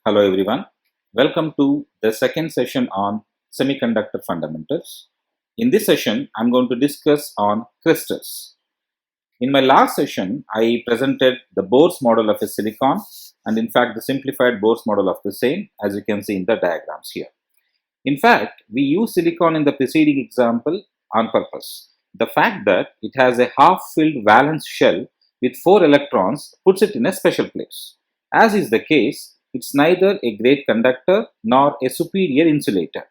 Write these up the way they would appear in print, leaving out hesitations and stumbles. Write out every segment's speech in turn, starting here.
Hello everyone. Welcome to the second session on semiconductor fundamentals. In this session, I'm going to discuss on crystals. In my last session, I presented the Bohr's model of a silicon and in fact the simplified Bohr's model of the same, as you can see in the diagrams here. In fact, we use silicon in the preceding example on purpose. The fact that it has a half-filled valence shell with 4 electrons puts it in a special place. As is the case, it's neither a great conductor nor a superior insulator.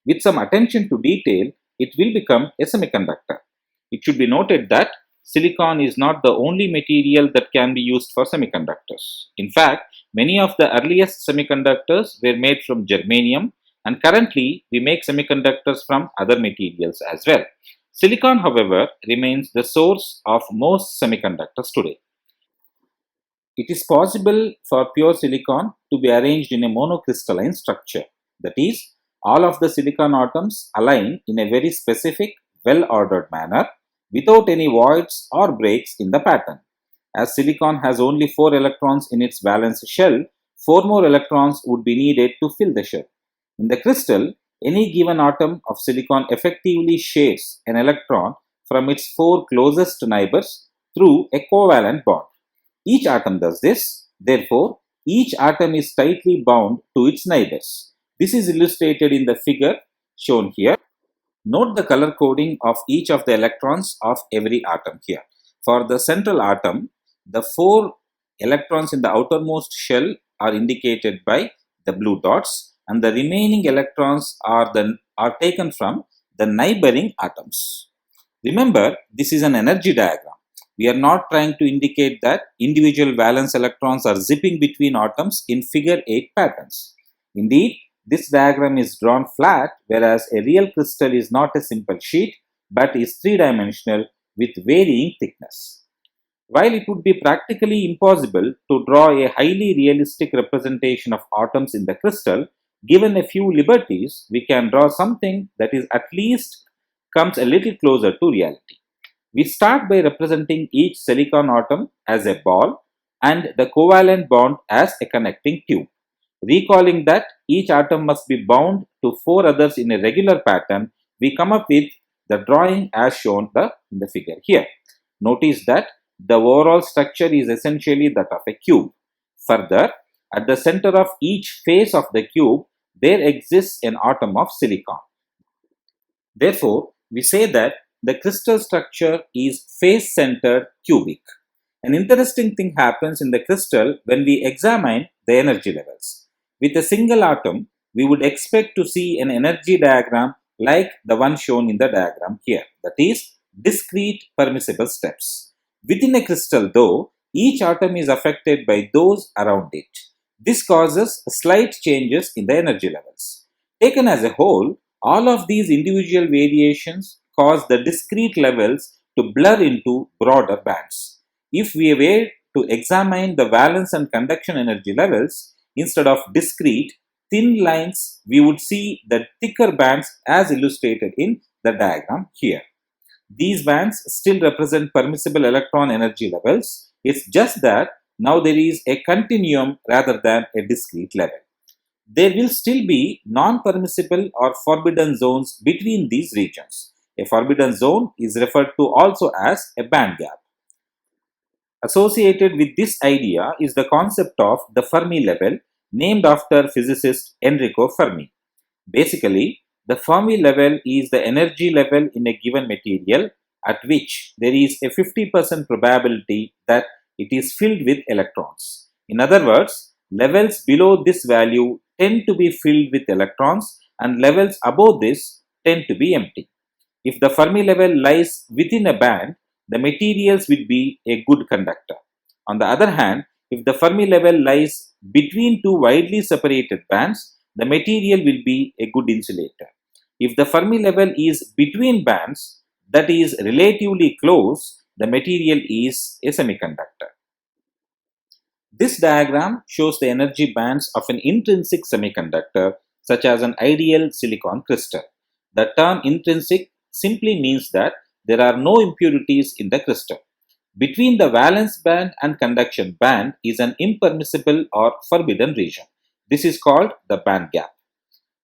With some attention to detail, it will become a semiconductor. It should be noted that silicon is not the only material that can be used for semiconductors. In fact, many of the earliest semiconductors were made from germanium, and currently we make semiconductors from other materials as well. Silicon, however, remains the source of most semiconductors today. It is possible for pure silicon to be arranged in a monocrystalline structure. That is, all of the silicon atoms align in a very specific, well-ordered manner without any voids or breaks in the pattern. As silicon has only 4 electrons in its valence shell, 4 more electrons would be needed to fill the shell. In the crystal, any given atom of silicon effectively shares an electron from its 4 closest neighbors through a covalent bond. Each atom does this, therefore, each atom is tightly bound to its neighbors. This is illustrated in the figure shown here. Note the color coding of each of the electrons of every atom here. For the central atom, the 4 electrons in the outermost shell are indicated by the blue dots, and the remaining electrons are taken from the neighboring atoms. Remember, this is an energy diagram. We are not trying to indicate that individual valence electrons are zipping between atoms in figure 8 patterns. Indeed, this diagram is drawn flat, whereas a real crystal is not a simple sheet but is three-dimensional with varying thickness. While it would be practically impossible to draw a highly realistic representation of atoms in the crystal, given a few liberties, we can draw something that is at least comes a little closer to reality. We start by representing each silicon atom as a ball and the covalent bond as a connecting tube. Recalling that each atom must be bound to 4 others in a regular pattern, we come up with the drawing as shown in the figure here. Notice that the overall structure is essentially that of a cube. Further, at the center of each face of the cube, there exists an atom of silicon. Therefore, we say that the crystal structure is face-centered cubic. An interesting thing happens in the crystal when we examine the energy levels. With a single atom, we would expect to see an energy diagram like the one shown in the diagram here, that is, discrete permissible steps. Within a crystal, though, each atom is affected by those around it. This causes slight changes in the energy levels. Taken as a whole, all of these individual variations cause the discrete levels to blur into broader bands. If we were to examine the valence and conduction energy levels, instead of discrete, thin lines, we would see the thicker bands as illustrated in the diagram here. These bands still represent permissible electron energy levels. It's just that now there is a continuum rather than a discrete level. There will still be non-permissible or forbidden zones between these regions. A forbidden zone is referred to also as a band gap. Associated with this idea is the concept of the Fermi level, named after physicist Enrico Fermi. Basically, the Fermi level is the energy level in a given material at which there is a 50% probability that it is filled with electrons. In other words, levels below this value tend to be filled with electrons and levels above this tend to be empty. If the Fermi level lies within a band, the materials will be a good conductor. On the other hand, if the Fermi level lies between 2 widely separated bands, the material will be a good insulator. If the Fermi level is between bands, that is relatively close, the material is a semiconductor. This diagram shows the energy bands of an intrinsic semiconductor, such as an ideal silicon crystal. The term intrinsic simply means that there are no impurities in the crystal. Between the valence band and conduction band is an impermissible or forbidden region. This is called the band gap.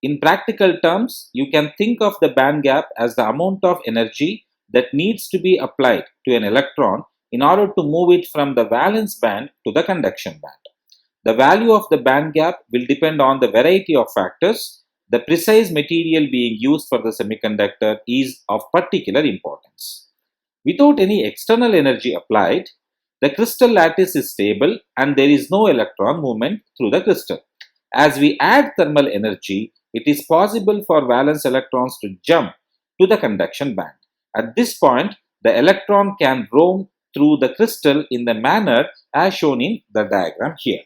In practical terms, you can think of the band gap as the amount of energy that needs to be applied to an electron in order to move it from the valence band to the conduction band. The value of the band gap will depend on the variety of factors. The precise material being used for the semiconductor is of particular importance. Without any external energy applied, the crystal lattice is stable and there is no electron movement through the crystal. As we add thermal energy, it is possible for valence electrons to jump to the conduction band. At this point, the electron can roam through the crystal in the manner as shown in the diagram here.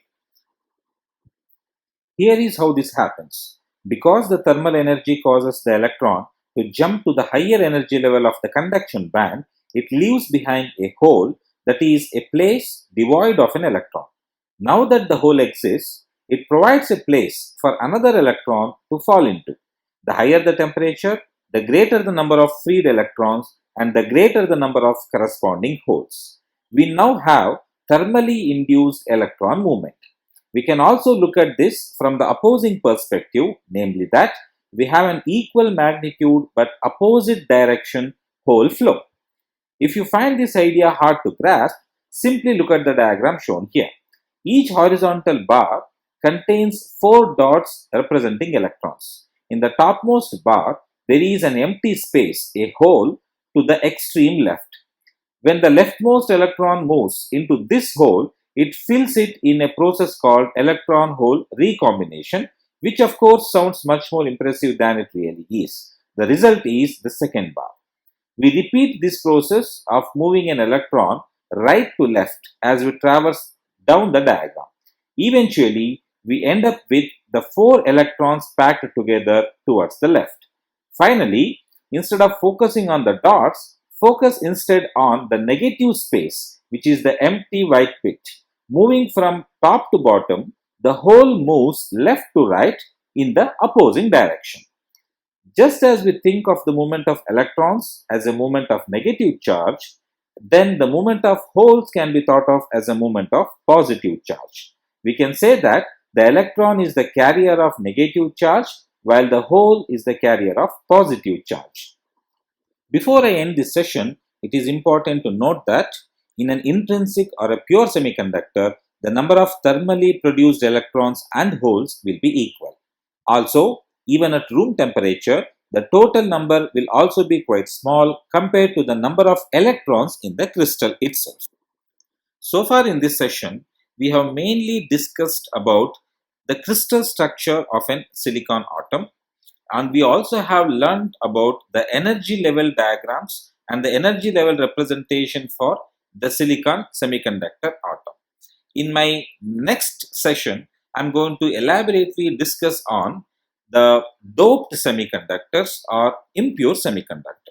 Here is how this happens. Because the thermal energy causes the electron to jump to the higher energy level of the conduction band, it leaves behind a hole, that is a place devoid of an electron. Now that the hole exists, it provides a place for another electron to fall into. The higher the temperature, the greater the number of freed electrons and the greater the number of corresponding holes. We now have thermally induced electron movement. We can also look at this from the opposing perspective, namely that we have an equal magnitude but opposite direction hole flow. If you find this idea hard to grasp, simply look at the diagram shown here. Each horizontal bar contains 4 dots representing electrons. In the topmost bar, there is an empty space, a hole, to the extreme left. When the leftmost electron moves into this hole, it fills it in a process called electron-hole recombination, which of course sounds much more impressive than it really is. The result is the second bar. We repeat this process of moving an electron right to left as we traverse down the diagram. Eventually, we end up with the 4 electrons packed together towards the left. Finally, instead of focusing on the dots, focus instead on the negative space, which is the empty white bit. Moving from top to bottom, the hole moves left to right in the opposing direction. Just as we think of the movement of electrons as a movement of negative charge, then the movement of holes can be thought of as a movement of positive charge. We can say that the electron is the carrier of negative charge while the hole is the carrier of positive charge. Before I end this session, it is important to note that in an intrinsic or a pure semiconductor, the number of thermally produced electrons and holes will be equal. Also, even at room temperature, the total number will also be quite small compared to the number of electrons in the crystal itself. So far in this session, we have mainly discussed about the crystal structure of an silicon atom, and we also have learned about the energy level diagrams and the energy level representation for the silicon semiconductor atom. In my next session, I am going to elaborately discuss on the doped semiconductors or impure semiconductors.